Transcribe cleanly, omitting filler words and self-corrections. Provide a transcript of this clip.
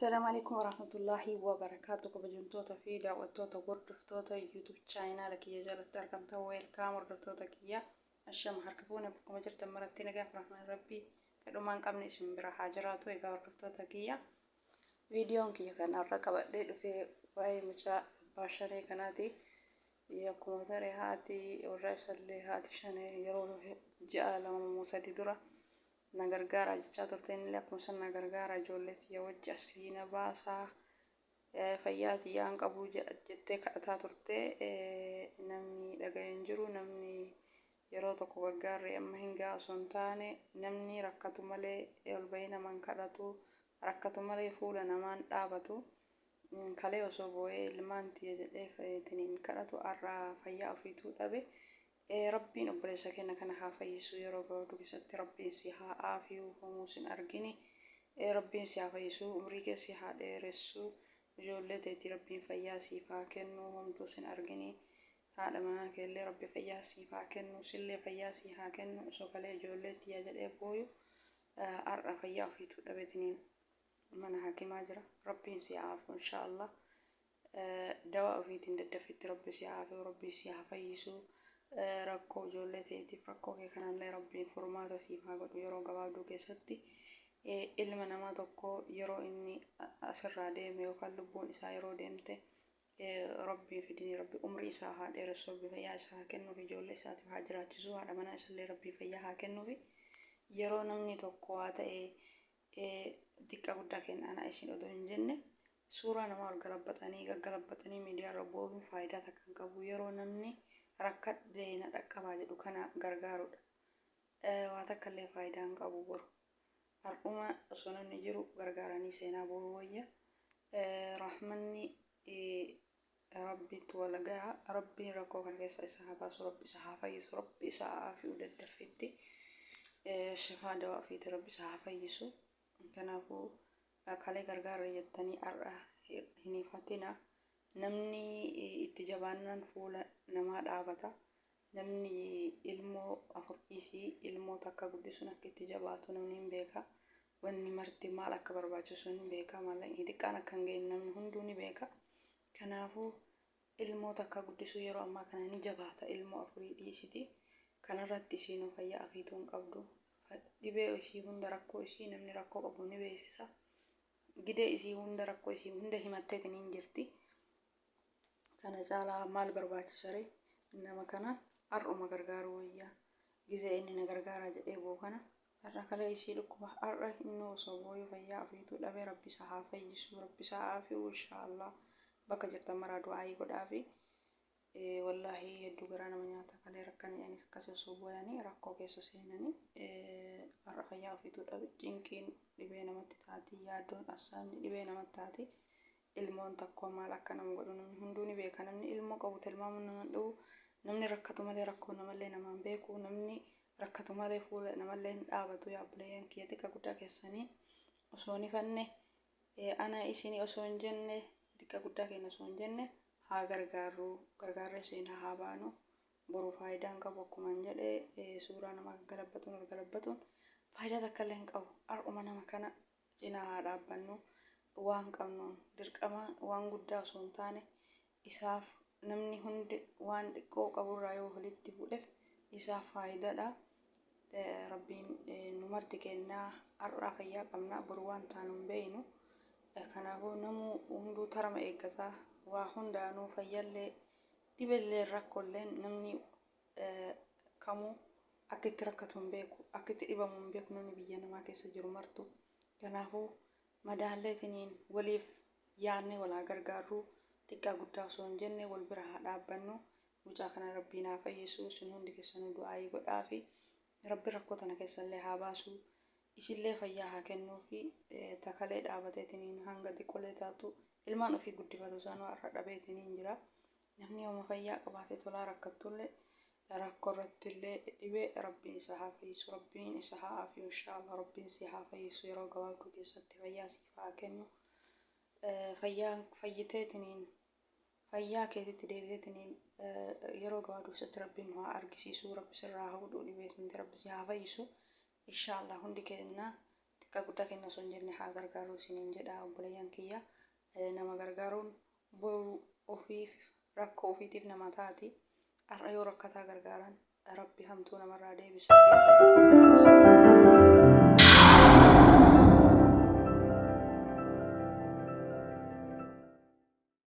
السلام عليكم ورحمة الله وبركاته. كبجنتوتا في دعوتوتا غردفتوتا يوتيوب channel كي جالت أركم تويل كام غردفتوتا كيا الشام حركفونا بكم جرت مرتين جاف رحمن ربي كدومان قبل اسم برا حاجراتو إيجا غردفتوتا كيا فيديو كيا كان الركب اللي في واي مجا باشري كناتي يكون تري هاتي والرئيس اللي هاتي شان يروح جاء لما موسى درا nagargaara jechaa turteen illee akkuma san nagargaara ijoolleetii wajji asiina baasaa fayyaati yaan qabuu jettee kadhataa turtee namni dhaga'een jiru namni yeroo tokko gargaarre amma hin ga'a osoo hin taane namni rakkatu malee ol bahee namaan kadhatu rakkatu malee fuula namaan dhaabatu kalee osoo boo'ee ilmaan tiyya jedhee tiniin kadhatu har'a fayyaa ofiituu dhabe. Rabbiin obboleessa keenya kana haa fayyisu yeroo gabaabduu keessatti rabbiin si haa aafiyu homuu sin argini rabbiin si haa fayyisu umrii keessi haa dheeressu ijoollee teetii rabbiin fayyaa siif haa kennu homtuu sin argini haadha manaa keellee rabbi fayyaa siif haa kennu sillee fayyaa si haa kennu osoo kalee ijoollee tiyya jedhee booyu har'a fayyaa ofiituu dhabetiniin mana hakimaa jira rabbiin si haa aafu inshaallah dawaa ofiitiin daddafitti rabbi si haa aafu rabbi si haa fayyisu. Rakkoo ijoollee teetiif rakkoo kee kanallee rabbiin furmaata siif haa godhu yeroo gabaabduu keessatti ilma namaa tokko yeroo inni asirraa deeme yookaan lubbuun isaa yeroo deemte rabbiin fidini rabbi umrii isaa haa dheeressu rabbi fayyaa isaa haa kennuuf ijoollee isaatiif haa jiraachisu haadha manaa isallee rabbii fayyaa haa kennuuf yeroo namni tokko waa ta'e xiqqa guddaa kennaan isin odoo hin jenne suuraa namaa ol galabbatanii miidiyaa irra bu'uun faayidaa takka hin qabu yeroo namni rakkadhee na dhaqqabaa jedhu kana gargaarudha. Waa takka illee faayidaa hin qabu boru. Har'uma osoo namni jiru gargaaranii seenaa boru wayya. Rahmanni rabbiitti wal gahaa rabbiin rakkoo kana keessa isa haa baasu rabbi isa haa fayyisu rabbi isa haa aafiyu daddaffitti shifaa dawaa ofiitti rabbi isa haa fayyisu. Kanaafuu kalee gargaarra jettanii har'a hin ifatina. Namni itti jabaannaan fuula namaa dhaabata. Namni ilmoo afur isii ilmoo takka guddisuun akka itti jabaatu namni hin beeka. Wanni marti maal akka barbaachisu hin beeka. Maallaqni xiqqaan akka hin geenye namni hunduu ni beeka. Kanaafuu ilmoo takka guddisuu yeroo ammaa kana ni jabaata. Ilmoo afurii dhiisiti. Kanarratti isiin fayyaa ofiituu hin qabdu. Dhibee isii hunda rakkoo isii namni rakkoo qabu ni beeksisa. Gidee isii hunda rakkoo isii hunda himatteetiin hin jirti. Kana caalaa maal barbaachisare nama kana har'uma gargaaruu wayyaa gizee inni na gargaaraa jedhee boo kana har'a kalee isii dhukkuba har'a inni osoo booyu fayyaa ofiituu dhabee rabbi isa haa fayyisu rabbi isa haa aafiyu inshaallah bakka jirtan maraa du'aayii godhaafi wallaahi hedduu garaa nama nyaata kalee rakkan jedhanis akkas osoo booyanii rakkoo keessa seenanii har'a fayyaa ofiituu dhabe cinqiin dhibee namatti taati yaaddoon assaanni dhibee namatti taati. Ilmoon takko maal akka nama godhu namni hunduu ni beeka namni ilmoo qabu tilmaamu nama dhawu namni rakkatu malee rakkoo namallee namaan beeku namni rakkatu malee fuula namallee hin dhaabatu yaabbileen kiyya xiqqa guddaa keessanii osoo ni fanne ana isinii osoo hin jenne xiqqa guddaa keenya osoo hin jenne haa gargaarru gargaarree seenaa haa baanu boru faayidaan qabu akkuma hin jedhee suuraa nama galabbatuun faayidaa takka illee hin qabu har'uma nama kana cinaa haa dhaabbannu. Waan qabnuun dirqama waan guddaa osoo hin taane isaaf namni hundi waan xiqqoo qaburraa yoo walitti fuudheef isaaf faayidaadha. Rabbiin nu marti kennaa har'aa fayyaa qabnaa boru waan taanu hin beeynu. Kanaafuu namuu hunduu tarama eeggataa waa hundaanuu fayyallee dhibellee rakkoollee namni kamuu akka itti rakkatu hin beeku akka itti dhibamu hin beeku namni biyya namaa keessa jiru martu. Kanaafuu madaalleetiniin waliif yaadne walaa gargaarru xiqqaa guddaa osoo hin jenne wal bira haa dhaabbannu mucaa kana rabbiin haa fayyisu isin hundi keessanuu du'aayii godhaafi rabbi rakkoo tana keessallee haa baasu isillee fayyaa haa kennuufi takalee dhaabateetiniin hanga xiqqoolee taatu ilmaan ofii guddifatu sanuu har'a dhabeetiniin jira namni yooma fayyaa qabaatee tolaa rakkattullee rakkoo irrattillee dhibee rabbiin isa haa fayyisu rabbiin isa haa aafiyu inshaallah rabbiin si haa fayyisu yeroo gabaabduu keessatti fayyaa siif haa kennu fayyaa fayyiteetiniin fayyaa keetitti deebiteetiniin yeroo gabaabduu keessatti rabbiin nu haa argisiisu rabbi sirraa haa hudhuu dhibee rabbi si haa fayyisu inshaallah hundi keenya akka guddaa kenna osoo hin jenne haa gargaaru isiniin jedha obboleeyyan kiyya. Nama gargaaruun boru ofiif rakkoo ofiitiif nama taati. Har'a yoo rakkataa gargaaran Rabbi hamtuu namarraa deebisa.